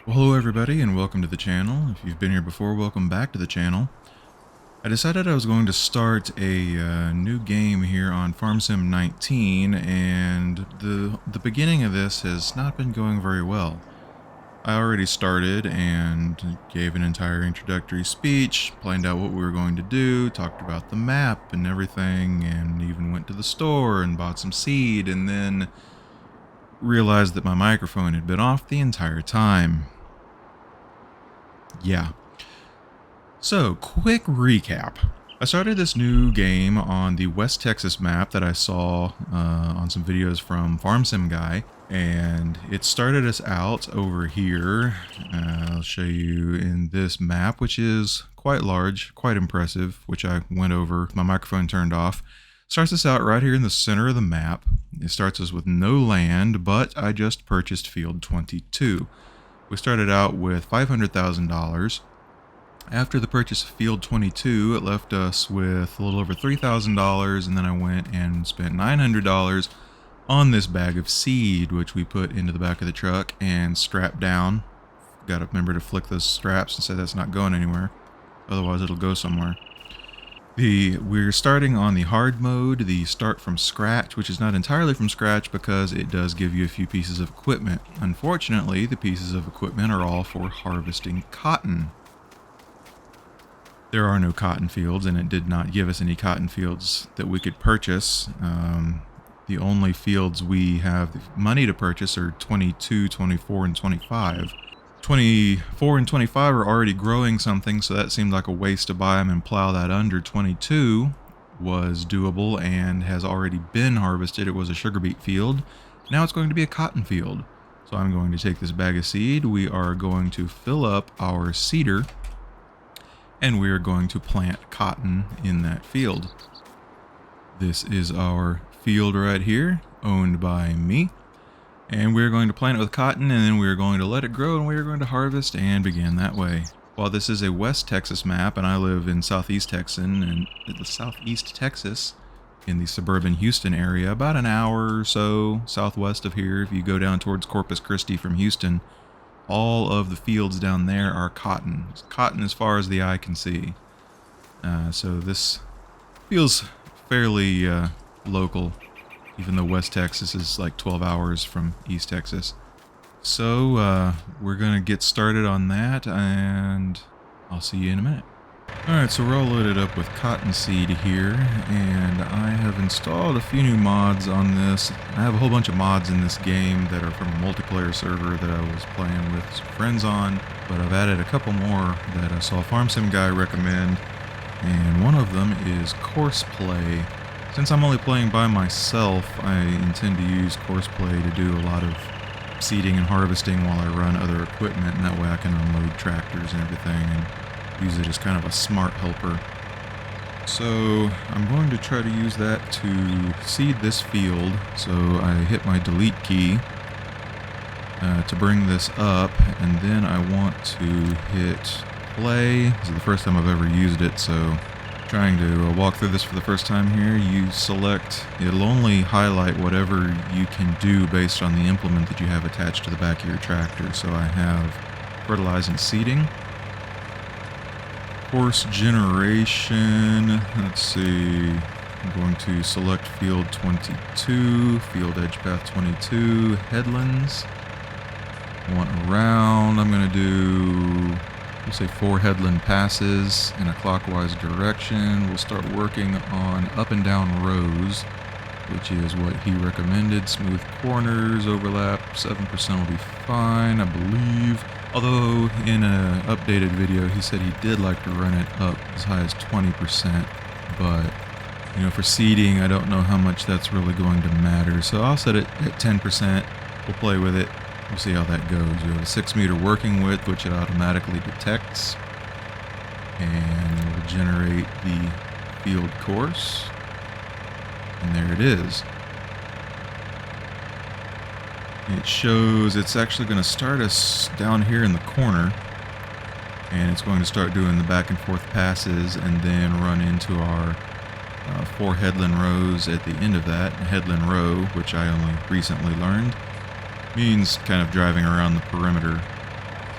Well, hello everybody and welcome to the channel. If you've been here before, welcome back to the channel. I decided I was going to start a new game here on Farm Sim 19, and the beginning of this has not been going very well. I already started and gave an entire introductory speech, planned out what we were going to do, talked about the map and everything, and even went to the store and bought some seed, and then realized that my microphone had been off the entire time. Yeah. So, quick recap. I started this new game on the West Texas map that I saw on some videos from Farm Sim Guy, and it started us out over here. I'll show you in this map, which is quite large, quite impressive, which I went over with my microphone turned off. Starts us out right here in the center of the map. It starts us with no land, but I just purchased Field 22. We started out with $500,000. After the purchase of Field 22, it left us with a little over $3,000, and then I went and spent $900 on this bag of seed, which we put into the back of the truck and strapped down. Got to remember to flick those straps and say that's not going anywhere, otherwise it'll go somewhere. We're starting on the hard mode, the start from scratch, which is not entirely from scratch because it does give you a few pieces of equipment. Unfortunately, the pieces of equipment are all for harvesting cotton. There are no cotton fields, and it did not give us any cotton fields that we could purchase. The only fields we have the money to purchase are 22, 24, and 25. 24 and 25 are already growing something, so that seemed like a waste to buy them and plow that under. 22 was doable and has already been harvested. It was a sugar beet field. Now it's going to be a cotton field. So I'm going to take this bag of seed. We are going to fill up our seeder, and we are going to plant cotton in that field. This is our field right here, owned by me. And we're going to plant it with cotton, and then we're going to let it grow, and we're going to harvest and begin that way. While this is a West Texas map, and I live in Southeast Texan, and Southeast Texas, in the suburban Houston area, about an hour or so southwest of here. If you go down towards Corpus Christi from Houston, all of the fields down there are cotton. It's cotton as far as the eye can see. So this feels fairly local, even though West Texas is like 12 hours from East Texas. So we're going to get started on that, and I'll see you in a minute. Alright, so we're all loaded up with cottonseed here, and I have installed a few new mods on this. I have a whole bunch of mods in this game that are from a multiplayer server that I was playing with some friends on, but I've added a couple more that I saw Farm Sim Guy recommend, and one of them is Courseplay. Since I'm only playing by myself, I intend to use Courseplay to do a lot of seeding and harvesting while I run other equipment, and that way I can unload tractors and everything and use it as kind of a smart helper. So I'm going to try to use that to seed this field. So I hit my delete key to bring this up, and then I want to hit play. This is the first time I've ever used it, so trying to walk through this for the first time here. You select, it'll only highlight whatever you can do based on the implement that you have attached to the back of your tractor. So I have fertilize and seeding, course generation. Let's see, I'm going to select field 22, field edge path 22, headlands. I want around, I'm going to do, we'll say 4 headland passes in a clockwise direction. We'll start working on up and down rows, which is what he recommended. Smooth corners, overlap, 7% will be fine, I believe. Although in an updated video, he said he did like to run it up as high as 20%. But, you know, for seeding, I don't know how much that's really going to matter. So I'll set it at 10%. We'll play with it. We'll see how that goes. We have a 6-meter working width, which it automatically detects. And we'll generate the field course. And there it is. It shows it's actually going to start us down here in the corner. And it's going to start doing the back and forth passes and then run into our 4 headland rows at the end of that. A headland row, which I only recently learned, means kind of driving around the perimeter.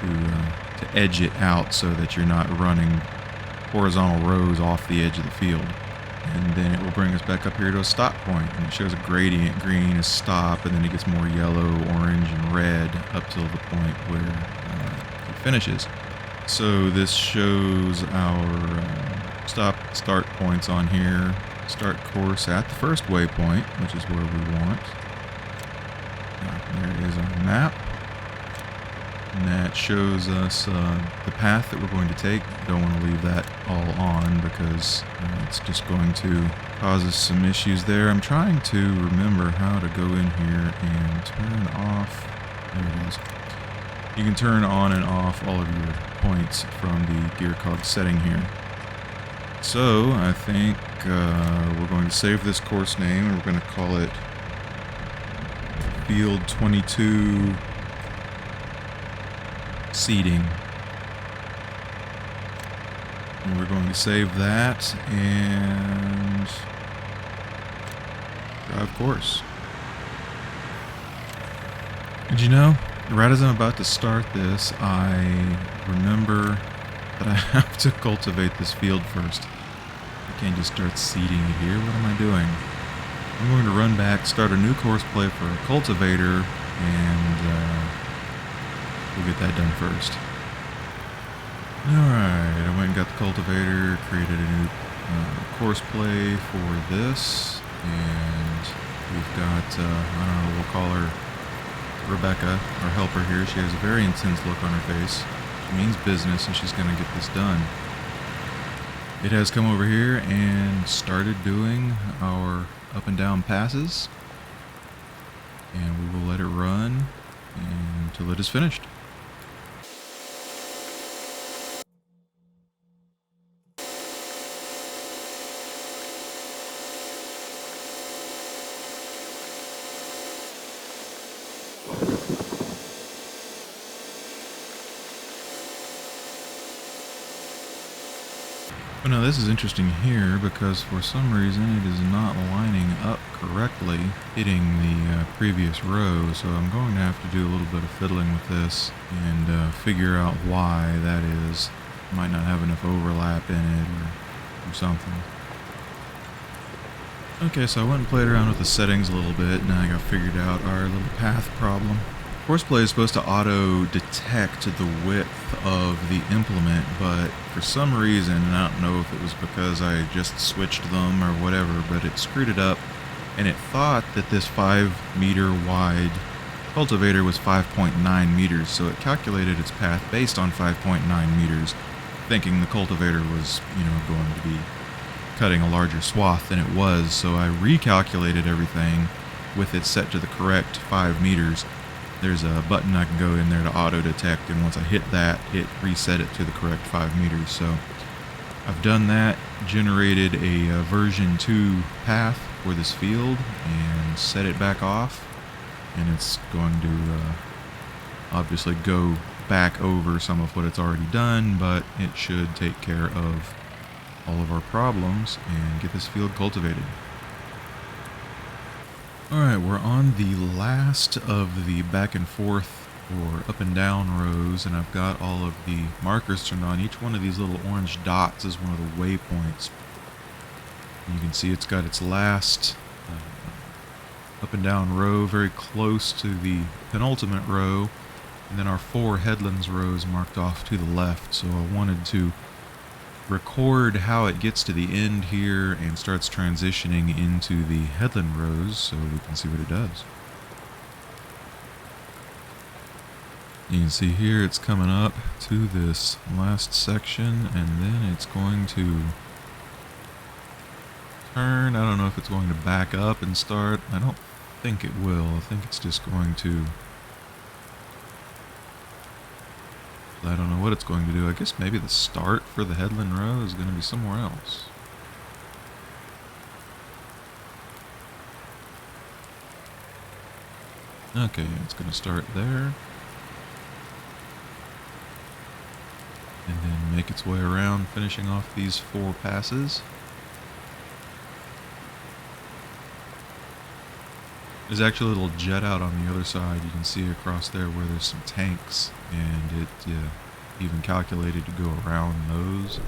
to edge it out so that you're not running horizontal rows off the edge of the field. And then it will bring us back up here to a stop point, and it shows a gradient. Green is stop, and then it gets more yellow, orange, and red up till the point where it finishes. So this shows our start points on here. Start course at the first waypoint, which is where we want. There is our map. And that shows us the path that we're going to take. Don't want to leave that all on because it's just going to cause us some issues there. I'm trying to remember how to go in here and turn off. There it is. You can turn on and off all of your points from the gear cog setting here. So I think we're going to save this course name, and we're going to call it Field 22 Seeding. And we're going to save that and drive course. And you know, right as I'm about to start this, I remember that I have to cultivate this field first. I can't just start seeding it here. What am I doing? I'm going to run back, start a new course play for a cultivator, and we'll get that done first. Alright, I went and got the cultivator, created a new course play for this, and we've got, I don't know, we'll call her Rebecca, our helper here. She has a very intense look on her face. She means business, and she's going to get this done. It has come over here and started doing our up and down passes, and we will let it run until it is finished. But now this is interesting here because for some reason it is not lining up correctly, hitting the previous row. So I'm going to have to do a little bit of fiddling with this and figure out why that is. Might not have enough overlap in it or something. Okay, so I went and played around with the settings a little bit. Now I got figured out our little path problem. Course play is supposed to auto-detect the width of the implement, but for some reason, and I don't know if it was because I just switched them or whatever, but it screwed it up, and it thought that this 5-meter wide cultivator was 5.9 meters, so it calculated its path based on 5.9 meters, thinking the cultivator was, going to be cutting a larger swath than it was, so I recalculated everything with it set to the correct 5 meters. There's a button I can go in there to auto-detect, and once I hit that, it reset it to the correct 5 meters. So I've done that, generated a version 2 path for this field, and set it back off, and it's going to obviously go back over some of what it's already done, but it should take care of all of our problems and get this field cultivated. Alright, we're on the last of the back and forth or up and down rows, and I've got all of the markers turned on. Each one of these little orange dots is one of the waypoints. You can see it's got its last up and down row very close to the penultimate row, and then our 4 headlands rows marked off to the left. So I wanted to record how it gets to the end here and starts transitioning into the headland rows so we can see what it does. You can see here it's coming up to this last section, and then it's going to turn. I don't know if it's going to back up and start. I don't think it will. I think it's just going to, I don't know what it's going to do. I guess maybe the start for the headland row is going to be somewhere else. Okay, it's going to start there. And then make its way around, finishing off these 4 passes. There's actually a little jet out on the other side. You can see across there where there's some tanks, and it even calculated to go around those. So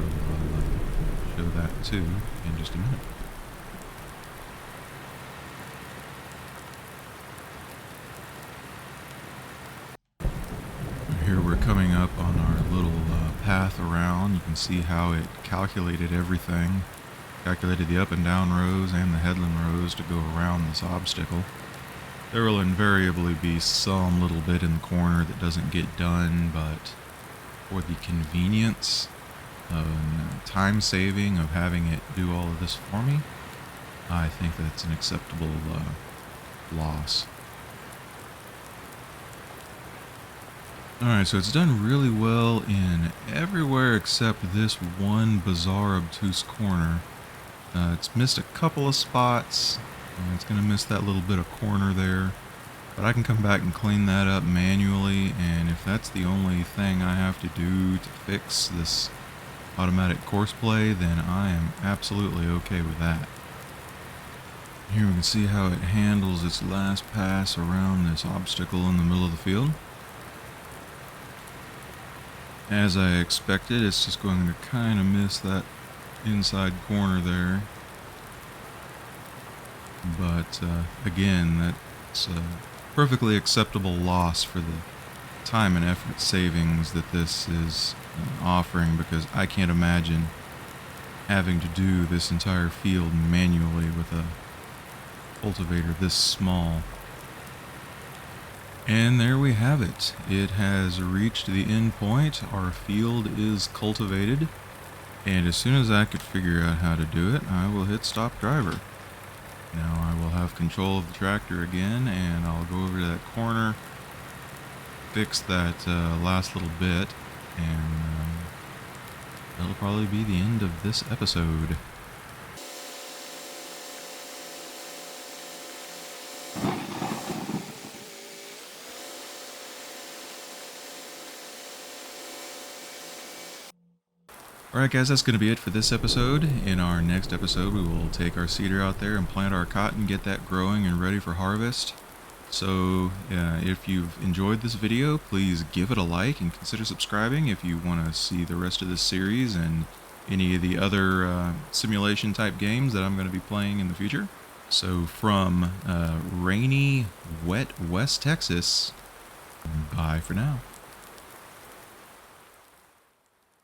I'll show that too in just a minute. Here we're coming up on our little path around. You can see how it calculated everything. Calculated the up and down rows and the headland rows to go around this obstacle. There will invariably be some little bit in the corner that doesn't get done, but for the convenience and time saving of having it do all of this for me, I think that's an acceptable loss. Alright, so it's done really well in everywhere except this one bizarre obtuse corner. It's missed a couple of spots. It's going to miss that little bit of corner there. But I can come back and clean that up manually, and if that's the only thing I have to do to fix this automatic course play, then I am absolutely okay with that. Here we can see how it handles its last pass around this obstacle in the middle of the field. As I expected, it's just going to kind of miss that inside corner there. But again, that's a perfectly acceptable loss for the time and effort savings that this is offering, because I can't imagine having to do this entire field manually with a cultivator this small. And there we have it. It has reached the end point. Our field is cultivated. And as soon as I could figure out how to do it, I will hit stop driver. Now I will have control of the tractor again, and I'll go over to that corner, fix that last little bit, and that'll probably be the end of this episode. Alright guys, that's going to be it for this episode. In our next episode, we will take our cedar out there and plant our cotton, get that growing and ready for harvest. So if you've enjoyed this video, please give it a like and consider subscribing if you want to see the rest of this series and any of the other simulation type games that I'm going to be playing in the future. So from rainy, wet West Texas, bye for now.